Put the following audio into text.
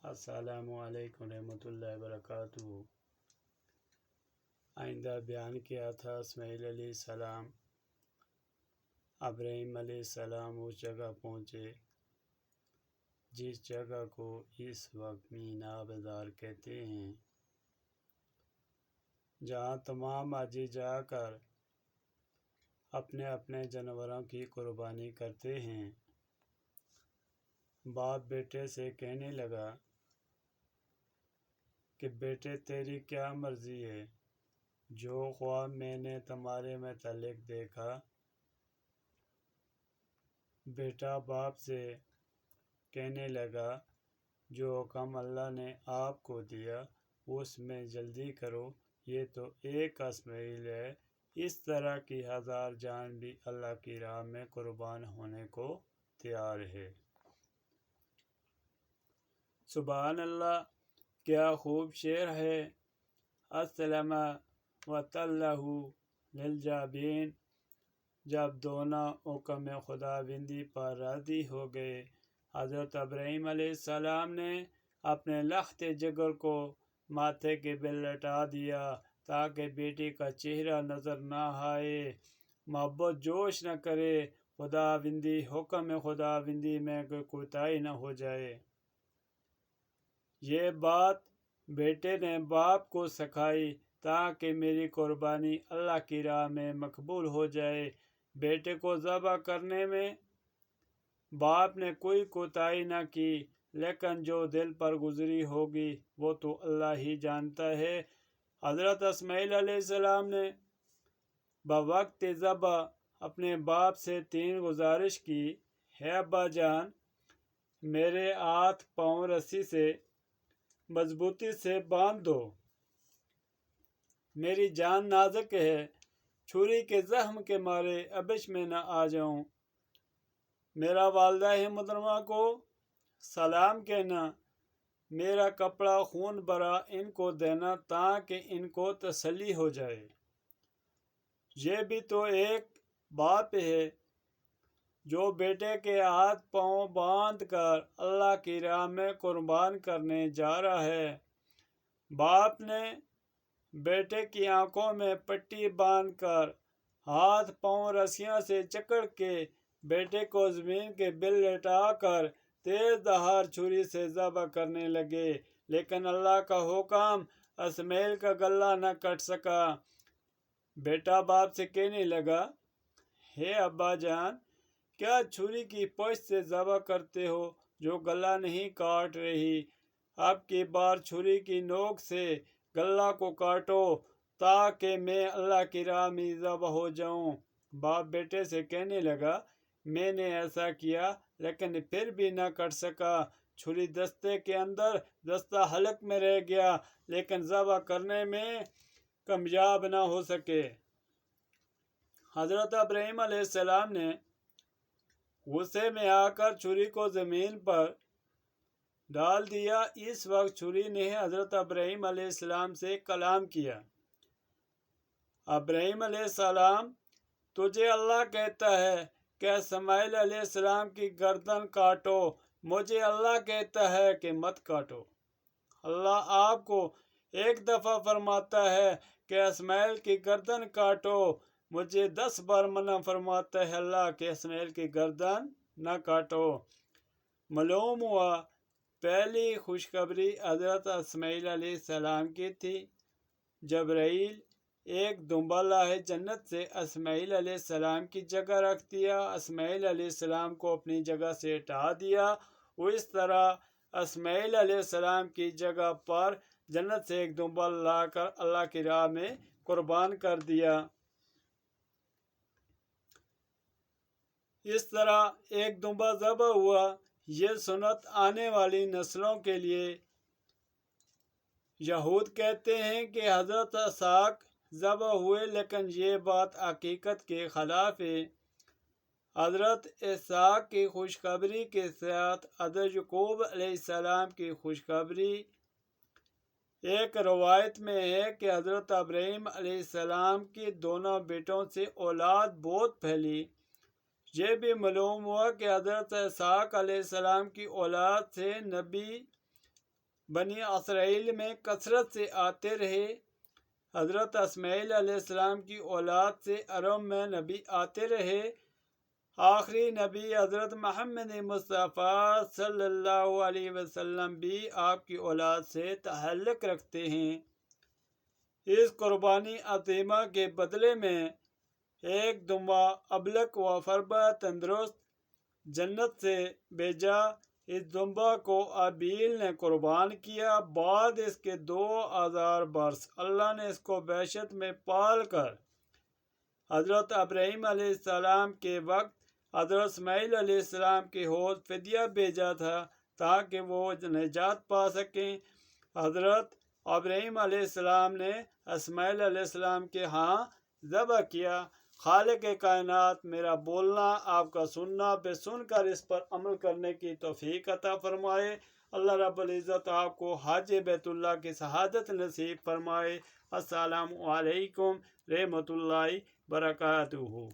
السلام علیکم ورحمۃ اللہ وبرکاتہ۔ آئندہ بیان کیا تھا اسماعیل علیہ السلام ابراہیم علیہ السلام اس جگہ پہنچے جس جگہ کو اس وقت مینا بازار کہتے ہیں، جہاں تمام حاجی جا کر اپنے اپنے جانوروں کی قربانی کرتے ہیں۔ باپ بیٹے سے کہنے لگا کہ بیٹے تیری کیا مرضی ہے، جو خواب میں نے تمہارے متعلق دیکھا۔ بیٹا باپ سے کہنے لگا جو حکم اللہ نے آپ کو دیا اس میں جلدی کرو، یہ تو ایک اسماعیل ہے، اس طرح کی 1000 جان بھی اللہ کی راہ میں قربان ہونے کو تیار ہے۔ سبحان اللہ، کیا خوب شعر ہے۔ اسلم وتلہ للجبین، جب دونوں حکم خداوندی پر راضی ہو گئے، حضرت ابراہیم علیہ السلام نے اپنے لخت جگر کو ماتھے کے بل لٹا دیا تاکہ بیٹی کا چہرہ نظر نہ آئے، محبت جوش نہ کرے، حکم خداوندی میں کوئی کوتاہی نہ ہو جائے۔ یہ بات بیٹے نے باپ کو سکھائی تاکہ میری قربانی اللہ کی راہ میں مقبول ہو جائے۔ بیٹے کو ذبح کرنے میں باپ نے کوئی کوتاہی نہ کی، لیکن جو دل پر گزری ہوگی وہ تو اللہ ہی جانتا ہے۔ حضرت اسماعیل علیہ السلام نے بوقت ذبح اپنے باپ سے 3 گزارش کی، اے ابا جان، میرے ہاتھ پاؤں رسی سے مضبوطی سے باندھ دو، میری جان نازک ہے، چھری کے زخم کے مارے ابش میں نہ آ جاؤں۔ میرا والدہ محترمہ کو سلام کہنا، میرا کپڑا خون بھرا ان کو دینا تاکہ ان کو تسلی ہو جائے۔ یہ بھی تو ایک باپ ہے جو بیٹے کے ہاتھ پاؤں باندھ کر اللہ کی راہ میں قربان کرنے جا رہا ہے۔ باپ نے بیٹے کی آنکھوں میں پٹی باندھ کر ہاتھ پاؤں رسیوں سے جکڑ کے بیٹے کو زمین کے بل لٹا کر تیز دھار چھری سے ذبح کرنے لگے، لیکن اللہ کا حکم اسماعیل کا گلا نہ کٹ سکا۔ بیٹا باپ سے کہنے لگا، اے ابا جان، کیا چھری کی پشت سے ذبح کرتے ہو جو گلا نہیں کاٹ رہی؟ اب کی بار چھری کی نوک سے گلا کو کاٹو تاکہ میں اللہ کی راہ میں ذبح ہو جاؤں۔ باپ بیٹے سے کہنے لگا، میں نے ایسا کیا لیکن پھر بھی نہ کٹ سکا، چھری دستے کے اندر دستہ حلق میں رہ گیا لیکن ذبح کرنے میں کامیاب نہ ہو سکے۔ حضرت ابراہیم علیہ السلام نے غصے میں آ کر چھری کو زمین پر ڈال دیا۔ اس وقت چھری نے حضرت ابراہیم علیہ السلام سے کلام کیا، ابراہیم علیہ السلام، تجھے اللہ کہتا ہے کہ اسماعیل علیہ السلام کی گردن کاٹو، مجھے اللہ کہتا ہے کہ مت کاٹو۔ اللہ آپ کو ایک دفعہ فرماتا ہے کہ اسماعیل کی گردن کاٹو، مجھے 10 بار منع فرماتا ہے اللہ کہ اسماعیل کی گردن نہ کاٹو۔ معلوم ہوا پہلی خوشخبری حضرت اسماعیل علیہ السلام کی تھی۔ جبرائیل ایک دمبا لاہ جنت سے اسماعیل علیہ السلام کی جگہ رکھ دیا، اسماعیل علیہ السلام کو اپنی جگہ سے ہٹا دیا، وہ اس طرح اسماعیل علیہ السلام کی جگہ پر جنت سے ایک دمبا لا کر اللہ کی راہ میں قربان کر دیا۔ اس طرح ایک دمبا ذبح ہوا۔ یہ سنت آنے والی نسلوں کے لیے۔ یہود کہتے ہیں کہ حضرت اسحاق ذبح ہوئے، لیکن یہ بات حقیقت کے خلاف ہے۔ حضرت اسحاق کی خوشخبری کے ساتھ حضرت یعقوب علیہ السلام کی خوشخبری۔ ایک روایت میں ہے کہ حضرت ابراہیم علیہ السلام کی دونوں بیٹوں سے اولاد بہت پھیلی۔ یہ بھی معلوم ہوا کہ حضرت اسحاق علیہ السلام کی اولاد سے نبی بنی اسرائیل میں کثرت سے آتے رہے۔ حضرت اسماعیل علیہ السلام کی اولاد سے عرب میں نبی آتے رہے۔ آخری نبی حضرت محمد مصطفیٰ صلی اللہ علیہ وسلم بھی آپ کی اولاد سے تعلق رکھتے ہیں۔ اس قربانی عظیمہ کے بدلے میں ایک دمبا ابلک و فربہ تندرست جنت سے بھیجا۔ اس دمبا کو ابیل نے قربان کیا۔ بعد اس کے 2000 برس اللہ نے اس کو بہشت میں پال کر حضرت ابراہیم علیہ السلام کے وقت حضرت اسماعیل علیہ السلام کی حوض فدیہ بھیجا تھا تاکہ وہ نجات پا سکیں۔ حضرت ابراہیم علیہ السلام نے اسماعیل علیہ السلام کے ہاں ذبح کیا۔ خالق کائنات میرا بولنا آپ کا سننا بے سن کر اس پر عمل کرنے کی توفیق عطا فرمائے۔ اللہ رب العزت آپ کو حج بیت اللہ کی شہادت نصیب فرمائے۔ السلام علیکم رحمۃ اللہ وبرکاتہ۔